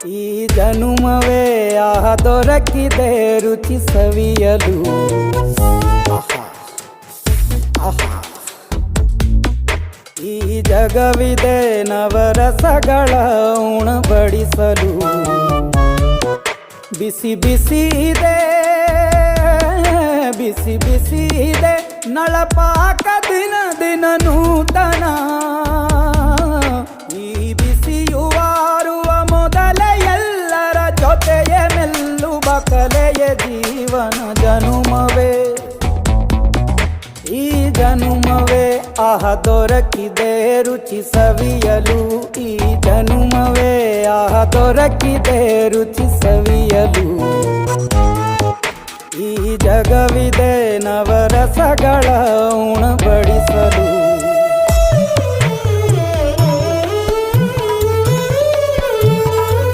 ಈ ಜನುಮವೇ ದೊರಕಿದೆ ರುಚಿ ಸವಿಯಲು. ಆಹಾ, ಆಹಾ. ಈ ಜಗವಿದೆ ನವರಸಗಳ ಉಣಬಡಿಸಲು. ಬಿಸಿ ಬಿಸಿ ಇದೆ, ಬಿಸಿ ಬಿಸಿ ಇದೆ ನಳಪಾಕ ದಿನ ದಿನ ನೂತನ. ಈ ಬಿಸಿಯುವಾರುವ ಮೊದಲೇ ಎಲ್ಲರ ಜೊತೆಯೇ ಮೆಲ್ಲುವ ಕಲೆಯ ಜೀವನ ಜನುಮವೇ. ಈ ಜನುಮವೇ ದೊರಕಿದೆ ರುಚಿ ಸವಿಯಲು. ಈ ಜನುಮವೇ ದೊರಕಿದೆ ರುಚಿ ಸವಿಯಲು. ಈ ಜಗವಿದೆ ನವರಸಗಳ ಉಣಬಡಿಸಲು.